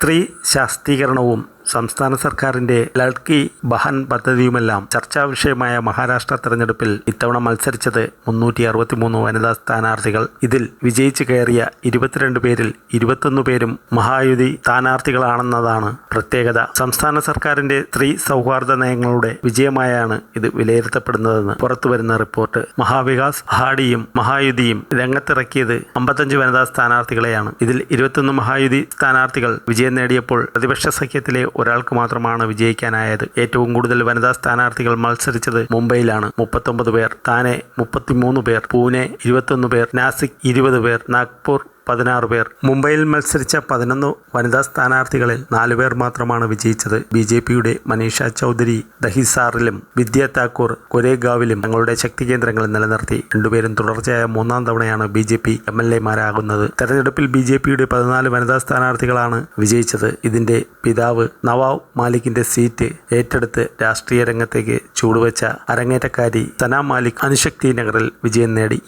സ്ത്രീ ശാക്തീകരണവും സംസ്ഥാന സർക്കാരിന്റെ ലഡ്കി ബഹൻ പദ്ധതിയുമെല്ലാം ചർച്ചാ വിഷയമായ മഹാരാഷ്ട്ര തെരഞ്ഞെടുപ്പിൽ ഇത്തവണ മത്സരിച്ചത് 363 വനിതാ സ്ഥാനാർത്ഥികൾ. ഇതിൽ വിജയിച്ചു കയറിയ 22 പേരിൽ 21 പേരും മഹായുതി സ്ഥാനാർത്ഥികളാണെന്നതാണ് പ്രത്യേകത. സംസ്ഥാന സർക്കാരിന്റെ സ്ത്രീ സൗഹാർദ്ദ നയങ്ങളുടെ വിജയമായാണ് ഇത് വിലയിരുത്തപ്പെടുന്നതെന്ന് പുറത്തുവരുന്ന റിപ്പോർട്ട്. മഹാവികാസ് അഘാഡിയും മഹായുതിയും രംഗത്തിറക്കിയത് 55 വനിതാ സ്ഥാനാർത്ഥികളെയാണ്. ഇതിൽ 21 മഹായുതി സ്ഥാനാർത്ഥികൾ വിജയം നേടിയപ്പോൾ പ്രതിപക്ഷ സഖ്യത്തിലെ ഒരാൾക്ക് മാത്രമാണ് വിജയിക്കാനായത്. ഏറ്റവും കൂടുതൽ വനിതാ സ്ഥാനാർത്ഥികൾ മത്സരിച്ചത് മുംബൈയിലാണ്, 39 പേർ. താനെ 33 പേർ, പൂനെ 21 പേർ, നാസിക് 20 പേർ, നാഗ്പൂർ 16 പേർ. മുംബൈയിൽ മത്സരിച്ച 11 വനിതാ സ്ഥാനാർത്ഥികളിൽ 4 പേർ മാത്രമാണ് വിജയിച്ചത്. BJPയുടെ മനീഷ ചൗധരി ദഹിസാറിലും വിദ്യ താക്കൂർ കൊരേഗാവിലും തങ്ങളുടെ ശക്തി കേന്ദ്രങ്ങൾ നിലനിർത്തി. രണ്ടുപേരും തുടർച്ചയായ 3-ാം തവണയാണ് BJP MLA-മാരാകുന്നത്. തെരഞ്ഞെടുപ്പിൽ BJPയുടെ 14 വനിതാ സ്ഥാനാർത്ഥികളാണ് വിജയിച്ചത്. ഇതിന്റെ പിതാവ് നവാബ് മാലിക്കിന്റെ സീറ്റ് ഏറ്റെടുത്ത് രാഷ്ട്രീയ രംഗത്തേക്ക് ചുവടുവെച്ച അരങ്ങേറ്റക്കാരി സന മാലിക് അനുശക്തി നഗറിൽ വിജയം നേടി.